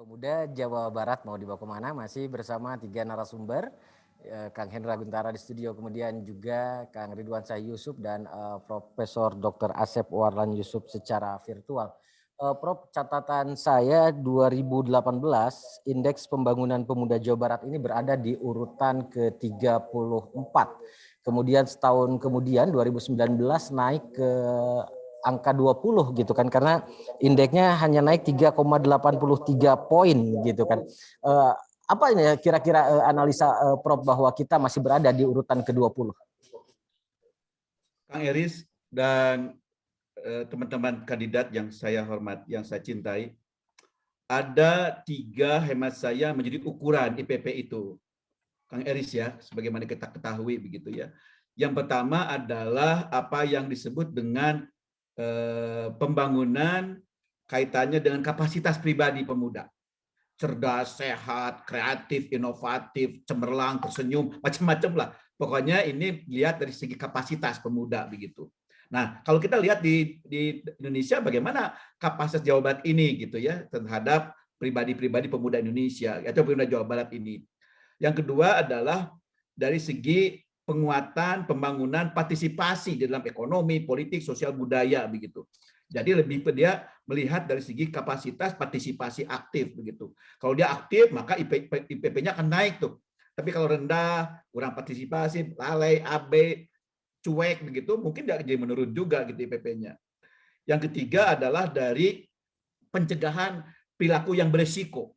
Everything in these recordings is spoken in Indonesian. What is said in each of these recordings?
Pemuda Jawa Barat mau dibawa kemana? Masih bersama 3 narasumber, Kang Hendra Guntara di studio, kemudian juga Kang Ridwan Syah Yusuf dan Profesor Dr. Asep Warlan Yusuf secara virtual. Prof, catatan saya 2018 Indeks Pembangunan Pemuda Jawa Barat ini berada di urutan ke-34. Kemudian setahun kemudian 2019 naik ke angka 20 gitu kan, karena indeksnya hanya naik 3,83 poin gitu kan. Apa ini kira-kira analisa Prof bahwa kita masih berada di urutan ke-20? Kang Eris dan teman-teman kandidat yang saya hormat, yang saya cintai, ada 3 hemat saya menjadi ukuran IPP itu, Kang Eris ya, sebagaimana kita ketahui begitu ya. Yang pertama adalah apa yang disebut dengan pembangunan kaitannya dengan kapasitas pribadi pemuda. Cerdas, sehat, kreatif, inovatif, cemerlang, tersenyum, macam-macam lah. Pokoknya ini lihat dari segi kapasitas pemuda begitu. Nah, kalau kita lihat di Indonesia bagaimana kapasitas Jawa Barat ini gitu ya terhadap pribadi-pribadi pemuda Indonesia atau pemuda Jawa Barat ini. Yang kedua adalah dari segi penguatan pembangunan partisipasi di dalam ekonomi, politik, sosial, budaya begitu. Jadi lebih dia melihat dari segi kapasitas partisipasi aktif begitu. Kalau dia aktif maka IPP-nya akan naik tuh. Tapi kalau rendah, kurang partisipasi, lalai, AB, cuek begitu, mungkin dia jadi menurun juga gitu IPP-nya. Yang ketiga adalah dari pencegahan perilaku yang beresiko.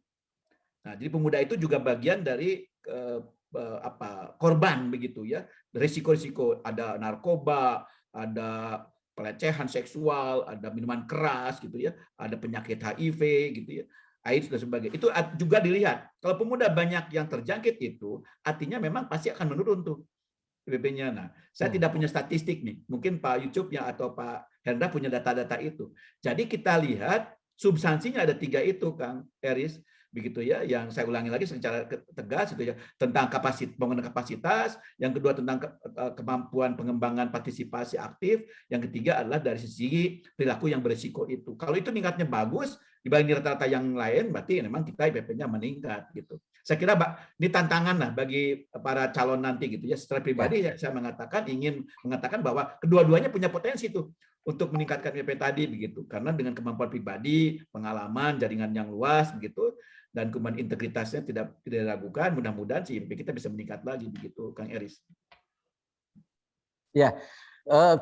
Nah, jadi pemuda itu juga bagian dari korban begitu ya. Risiko-risiko ada narkoba, ada pelecehan seksual, ada minuman keras gitu ya, ada penyakit HIV gitu ya, AIDS dan sebagainya. Itu juga dilihat. Kalau pemuda banyak yang terjangkit itu, artinya memang pasti akan menurun tuh IPP-nya. Nah, saya tidak punya statistik nih. Mungkin Pak YouTube-nya atau Pak Hendra punya data-data itu. Jadi kita lihat substansinya ada 3 itu, Kang Eris, begitu ya. Yang saya ulangi lagi secara tegas itu ya, tentang pembangunan kapasitas, yang kedua tentang kemampuan pengembangan partisipasi aktif, yang ketiga adalah dari sisi perilaku yang berisiko itu. Kalau itu tingkatnya bagus dibanding rata-rata yang lain, berarti memang kita IPP-nya meningkat gitu. Saya kira ini tantangan lah bagi para calon nanti gitu ya. Secara pribadi saya ingin mengatakan bahwa kedua-duanya punya potensi tuh untuk meningkatkan IPP tadi begitu. Karena dengan kemampuan pribadi, pengalaman, jaringan yang luas begitu, dan kemudian integritasnya tidak diragukan, mudah-mudahan sih IPP kita bisa meningkat lagi begitu, Kang Eris. Ya,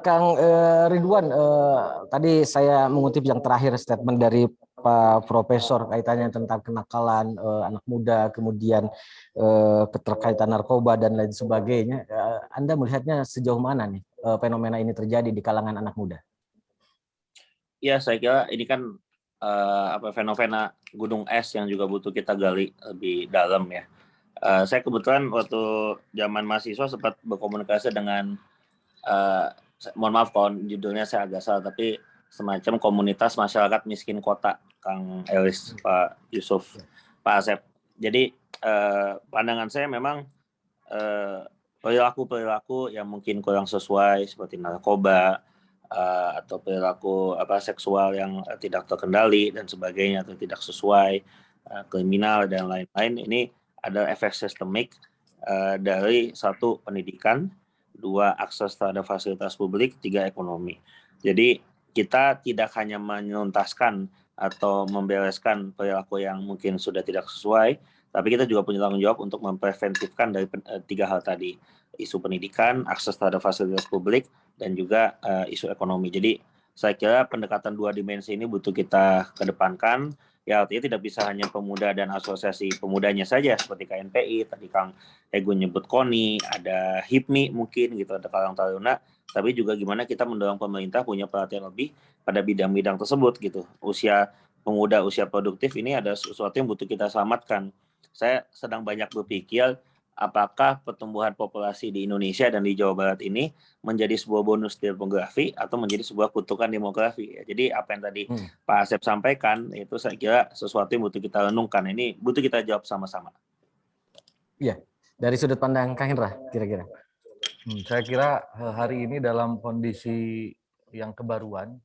Kang Ridwan, tadi saya mengutip yang terakhir statement dari Pak Profesor kaitannya tentang kenakalan anak muda, kemudian keterkaitan narkoba dan lain sebagainya. Anda melihatnya sejauh mana nih fenomena ini terjadi di kalangan anak muda? Ya, saya kira ini kan fenomena gunung es yang juga butuh kita gali lebih dalam ya. Saya kebetulan waktu zaman mahasiswa sempat berkomunikasi dengan mohon maaf kalau judulnya saya agak salah, tapi semacam komunitas masyarakat miskin kota, Kang Elis, Pak Yusuf, Pak Asep. Jadi pandangan saya memang perilaku yang mungkin kurang sesuai seperti narkoba atau perilaku seksual yang tidak terkendali dan sebagainya atau tidak sesuai, kriminal dan lain-lain, ini ada efek sistemik dari 1 pendidikan, 2 akses terhadap fasilitas publik, 3 ekonomi. Jadi kita tidak hanya menuntaskan atau membereskan perilaku yang mungkin sudah tidak sesuai, tapi kita juga punya tanggung jawab untuk mempreventifkan dari 3 hal tadi, isu pendidikan, akses terhadap fasilitas publik, dan juga isu ekonomi. Jadi saya kira pendekatan 2 dimensi ini butuh kita kedepankan. Ya, artinya tidak bisa hanya pemuda dan asosiasi pemudanya saja seperti KNPI, tadi Kang Ego nyebut KONI, ada HIPMI mungkin gitu, ada Karang Taruna, tapi juga gimana kita mendorong pemerintah punya perhatian lebih pada bidang-bidang tersebut gitu. Usia pemuda, usia produktif ini ada sesuatu yang butuh kita selamatkan. Saya sedang banyak berpikir apakah pertumbuhan populasi di Indonesia dan di Jawa Barat ini menjadi sebuah bonus demografi atau menjadi sebuah kutukan demografi. Jadi apa yang tadi Pak Asep sampaikan itu saya kira sesuatu yang butuh kita renungkan. Ini butuh kita jawab sama-sama. Iya, dari sudut pandang Kang Hendra kira-kira. Saya kira hari ini dalam kondisi yang kebaruan,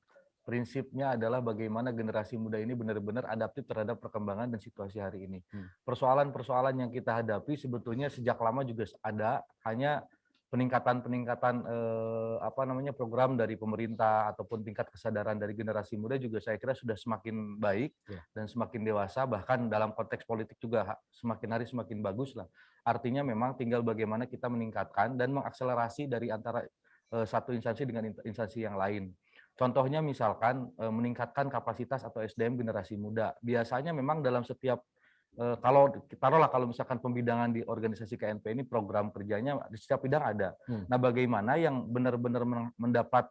prinsipnya adalah bagaimana generasi muda ini benar-benar adaptif terhadap perkembangan dan situasi hari ini. Persoalan-persoalan yang kita hadapi sebetulnya sejak lama juga ada, hanya peningkatan program dari pemerintah ataupun tingkat kesadaran dari generasi muda juga saya kira sudah semakin baik dan semakin dewasa, bahkan dalam konteks politik juga semakin hari semakin bagus lah. Artinya memang tinggal bagaimana kita meningkatkan dan mengakselerasi dari antara satu instansi dengan instansi yang lain. Contohnya misalkan meningkatkan kapasitas atau SDM generasi muda. Biasanya memang dalam setiap kalau misalkan pembidangan di organisasi KNP ini program kerjanya di setiap bidang ada. Nah, bagaimana yang benar-benar mendapat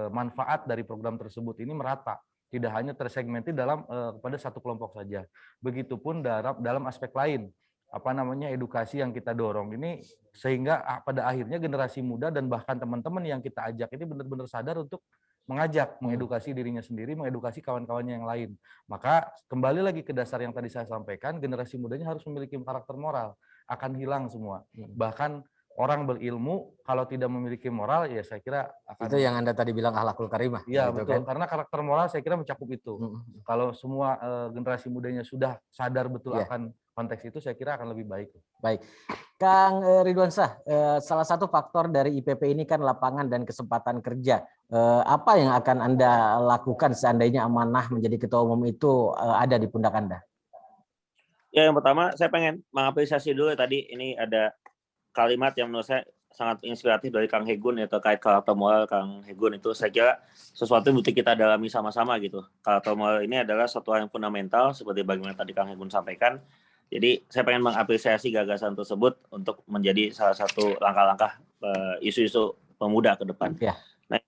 manfaat dari program tersebut ini merata, tidak hanya tersegmented pada satu kelompok saja. Begitupun dalam aspek lain, edukasi yang kita dorong ini sehingga pada akhirnya generasi muda dan bahkan teman-teman yang kita ajak ini benar-benar sadar untuk mengedukasi dirinya sendiri, mengedukasi kawan-kawannya yang lain. Maka kembali lagi ke dasar yang tadi saya sampaikan, generasi mudanya harus memiliki karakter moral, akan hilang semua. Bahkan orang berilmu kalau tidak memiliki moral, ya saya kira akan... Itu yang Anda tadi bilang akhlakul karimah. Iya gitu betul, kan? karena karakter moral saya kira mencakup itu. Kalau semua generasi mudanya sudah sadar betul akan konteks itu, saya kira akan lebih baik. Baik, Kang Ridwansyah, salah satu faktor dari IPP ini kan lapangan dan kesempatan kerja. Apa yang akan Anda lakukan seandainya amanah menjadi ketua umum itu ada di pundak Anda? Ya, yang pertama saya pengen mengapresiasi dulu tadi ini ada kalimat yang menurut saya sangat inspiratif dari Kang Hegun ya, terkait karakter moral Kang Hegun. Itu saya kira sesuatu yang butuh kita dalami sama-sama gitu. Karakter moral ini adalah suatu hal yang fundamental seperti bagaimana tadi Kang Hegun sampaikan. Jadi saya pengen mengapresiasi gagasan tersebut untuk menjadi salah satu langkah-langkah isu-isu pemuda ke depan. Nah,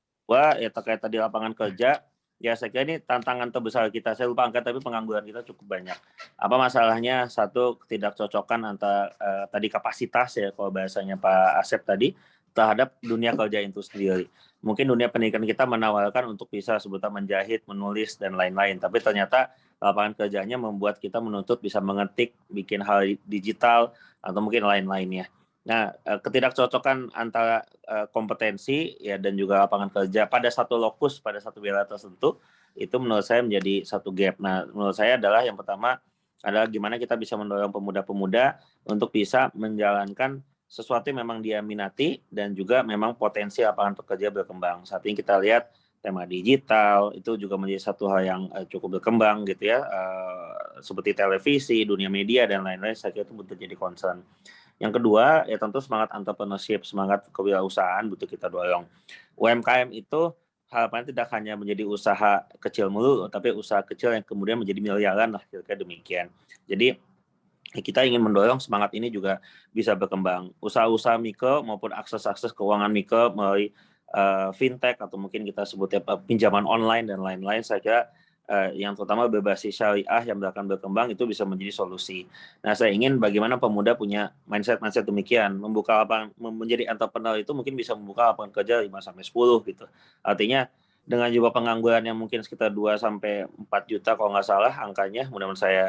ya terkait tadi lapangan kerja, ya saya kira ini tantangan terbesar kita. Saya lupa angka tapi pengangguran kita cukup banyak. Apa masalahnya? Satu, ketidakcocokan antara tadi kapasitas ya kalau bahasanya Pak Asep tadi terhadap dunia kerja itu sendiri. Mungkin dunia pendidikan kita menawarkan untuk bisa sebutnya menjahit, menulis dan lain-lain. Tapi ternyata lapangan kerjanya membuat kita menuntut bisa mengetik, bikin hal digital atau mungkin lain-lainnya. Nah, ketidakcocokan antara kompetensi ya dan juga lapangan kerja pada satu lokus, pada satu wilayah tertentu, itu menurut saya menjadi satu gap. Nah, menurut saya adalah yang pertama adalah gimana kita bisa mendorong pemuda-pemuda untuk bisa menjalankan sesuatu yang memang dia minati dan juga memang potensi lapangan pekerja berkembang. Saat ini kita lihat tema digital itu juga menjadi satu hal yang cukup berkembang gitu ya, seperti televisi, dunia media dan lain-lain. Saya kira itu butuh jadi concern. Yang kedua, ya tentu semangat entrepreneurship, semangat kewirausahaan butuh kita dorong. UMKM itu harapannya tidak hanya menjadi usaha kecil melulu, tapi usaha kecil yang kemudian menjadi miliaran lah, kira-kira demikian. Jadi kita ingin mendorong semangat ini juga bisa berkembang. Usaha-usaha mikro maupun akses-akses keuangan mikro melalui fintech atau mungkin kita sebutnya pinjaman online dan lain-lain, saya kira yang terutama berbasis syariah yang akan berkembang itu bisa menjadi solusi. Nah, saya ingin bagaimana pemuda punya mindset demikian, membuka lapangan, menjadi entrepreneur itu mungkin bisa membuka lapangan kerja 5-10 gitu. Artinya dengan jumlah pengangguran yang mungkin sekitar 2-4 juta kalau nggak salah angkanya, mudah-mudahan saya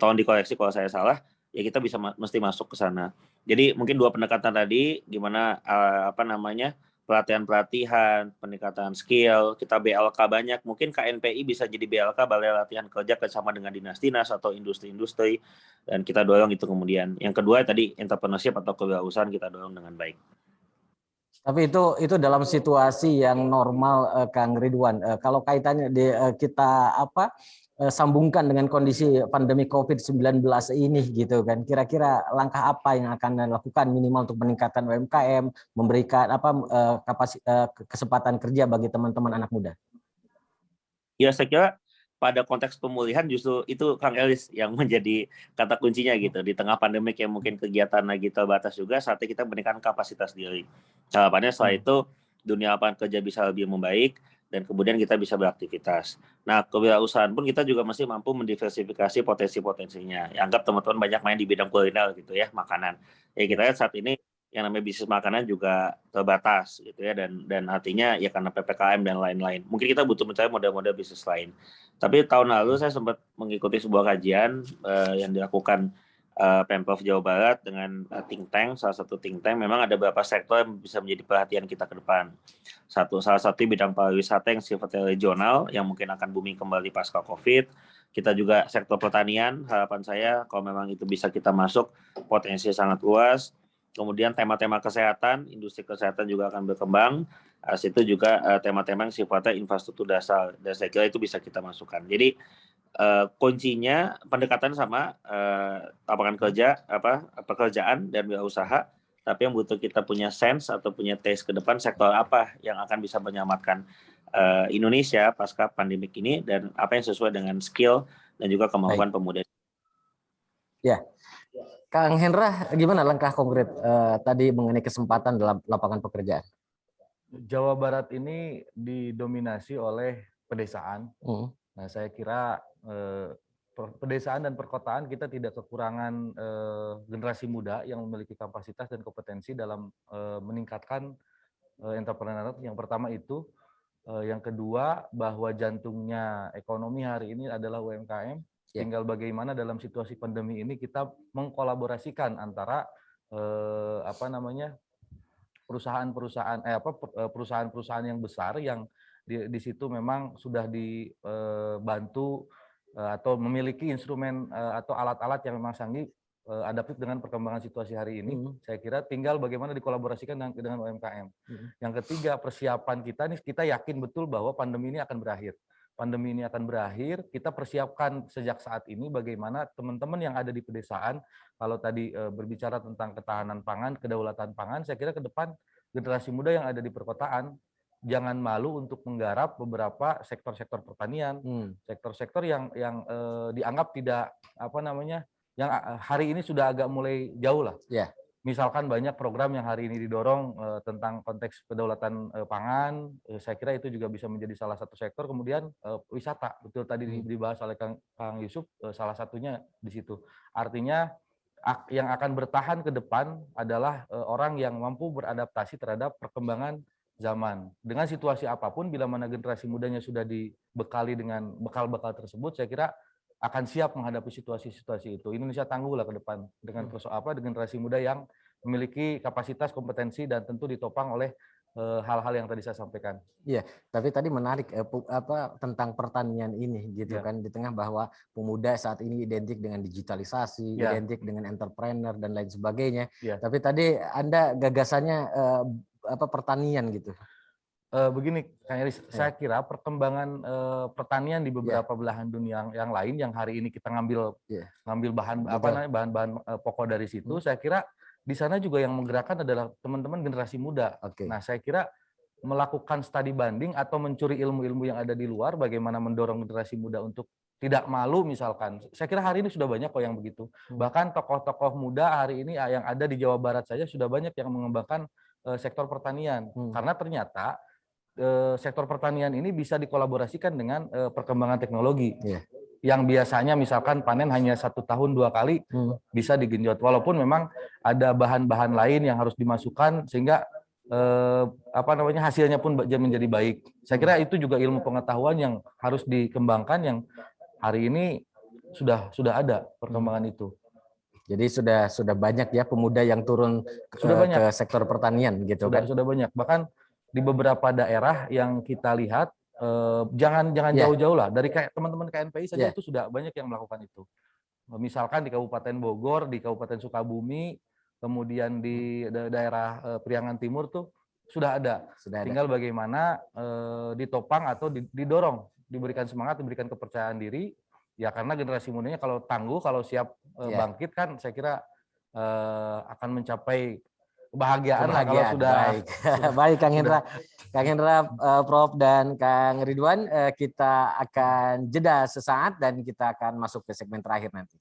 tolong dikoreksi kalau saya salah, ya kita bisa mesti masuk ke sana. Jadi mungkin dua pendekatan tadi, gimana pelatihan-pelatihan, peningkatan skill, kita BLK banyak, mungkin KNPI bisa jadi BLK, Balai Latihan Kerja bersama dengan dinas-dinas atau industri-industri, dan kita dorong itu kemudian. Yang kedua tadi entrepreneurship atau kewirausahaan kita dorong dengan baik. Tapi itu dalam situasi yang normal, Kang Ridwan. Kalau kaitannya kita sambungkan dengan kondisi pandemi COVID-19 ini gitu kan. Kira-kira langkah apa yang akan dilakukan minimal untuk meningkatkan UMKM, memberikan kesempatan kerja bagi teman-teman anak muda? Ya, saya kira pada konteks pemulihan justru itu Kang Elis yang menjadi kata kuncinya gitu. Di tengah pandemik yang mungkin kegiatan lagi terbatas juga, saatnya kita meningkatkan kapasitas diri. Harapannya setelah itu dunia lapangan kerja bisa lebih membaik dan kemudian kita bisa beraktivitas. Nah, kewirausahaan pun kita juga mesti mampu mendiversifikasi potensi-potensinya. Ya, anggap teman-teman banyak main di bidang kuliner gitu ya, makanan. Ya kita lihat saat ini yang namanya bisnis makanan juga terbatas gitu ya, dan artinya ya karena PPKM dan lain-lain. Mungkin kita butuh mencari model-model bisnis lain. Tapi tahun lalu saya sempat mengikuti sebuah kajian yang dilakukan Pemprov Jawa Barat dengan think tank, salah satu think tank, memang ada beberapa sektor yang bisa menjadi perhatian kita ke depan. Salah satu bidang pariwisata yang sifatnya regional, yang mungkin akan booming kembali pasca COVID. Kita juga sektor pertanian, harapan saya kalau memang itu bisa kita masuk, potensi sangat luas. Kemudian tema-tema kesehatan, industri kesehatan juga akan berkembang. Situ juga tema-tema yang sifatnya infrastruktur dasar, dan saya kira itu bisa kita masukkan. Jadi kuncinya pendekatan sama lapangan kerja, pekerjaan dan wirausaha, tapi yang butuh kita punya sense atau punya taste ke depan sektor apa yang akan bisa menyelamatkan Indonesia pasca pandemik ini, dan apa yang sesuai dengan skill dan juga kemampuan pemuda. Ya, Kang Hendra, gimana langkah konkret tadi mengenai kesempatan dalam lapangan pekerjaan? Jawa Barat ini didominasi oleh pedesaan. Nah, saya kira pedesaan dan perkotaan kita tidak kekurangan generasi muda yang memiliki kapasitas dan kompetensi dalam meningkatkan entrepreneur. Yang pertama itu. Yang kedua, bahwa jantungnya ekonomi hari ini adalah UMKM. Tinggal bagaimana dalam situasi pandemi ini kita mengkolaborasikan antara perusahaan-perusahaan yang besar yang di situ memang sudah dibantu atau memiliki instrumen atau alat-alat yang memang sangat adaptif dengan perkembangan situasi hari ini. Saya kira tinggal bagaimana dikolaborasikan dengan UMKM. Yang ketiga, persiapan kita nih, kita yakin betul bahwa pandemi ini akan berakhir. Pandemi ini akan berakhir, kita persiapkan sejak saat ini bagaimana teman-teman yang ada di pedesaan, kalau tadi berbicara tentang ketahanan pangan, kedaulatan pangan, saya kira ke depan generasi muda yang ada di perkotaan jangan malu untuk menggarap beberapa sektor-sektor pertanian, sektor-sektor yang dianggap tidak yang hari ini sudah agak mulai jauh lah. Misalkan banyak program yang hari ini didorong tentang konteks kedaulatan pangan, saya kira itu juga bisa menjadi salah satu sektor. Kemudian wisata, betul tadi dibahas oleh Kang Yusuf, salah satunya di situ. Artinya yang akan bertahan ke depan adalah orang yang mampu beradaptasi terhadap perkembangan zaman. Dengan situasi apapun, bila mana generasi mudanya sudah dibekali dengan bekal-bekal tersebut, saya kira akan siap menghadapi situasi-situasi itu. Indonesia tangguhlah ke depan dengan generasi muda yang memiliki kapasitas, kompetensi, dan tentu ditopang oleh hal-hal yang tadi saya sampaikan. Iya, tapi tadi menarik tentang pertanian ini gitu kan, di tengah bahwa pemuda saat ini identik dengan digitalisasi, identik dengan entrepreneur dan lain sebagainya. Tapi tadi Anda gagasannya pertanian gitu. Begini, Kang Iris, saya kira perkembangan pertanian di beberapa belahan dunia yang lain yang hari ini kita ngambil bahan bahan pokok dari situ, saya kira di sana juga yang menggerakkan adalah teman-teman generasi muda. Nah, saya kira melakukan studi banding atau mencuri ilmu-ilmu yang ada di luar, bagaimana mendorong generasi muda untuk tidak malu misalkan. Saya kira hari ini sudah banyak kok yang begitu. Bahkan tokoh-tokoh muda hari ini yang ada di Jawa Barat saja sudah banyak yang mengembangkan sektor pertanian. Karena ternyata sektor pertanian ini bisa dikolaborasikan dengan perkembangan teknologi. Yang biasanya misalkan panen hanya 1 tahun 2 kali bisa digenjot. Walaupun memang ada bahan-bahan lain yang harus dimasukkan sehingga hasilnya pun menjadi baik. Saya kira itu juga ilmu pengetahuan yang harus dikembangkan yang hari ini sudah ada perkembangan itu. Jadi sudah banyak ya pemuda yang turun ke sektor pertanian gitu kan. Sudah banyak. Bahkan di beberapa daerah yang kita lihat jangan jauh-jauh lah, dari kayak teman-teman KNPI saja itu sudah banyak yang melakukan itu. Misalkan di Kabupaten Bogor, di Kabupaten Sukabumi, kemudian di daerah Priangan Timur tuh sudah ada. Tinggal bagaimana ditopang atau didorong, diberikan semangat, diberikan kepercayaan diri. Ya karena generasi mudanya kalau tangguh, kalau siap bangkit kan saya kira akan mencapai kebahagiaan lah kalau sudah. Baik Kang Hendra, Prof dan Kang Ridwan, kita akan jeda sesaat dan kita akan masuk ke segmen terakhir nanti.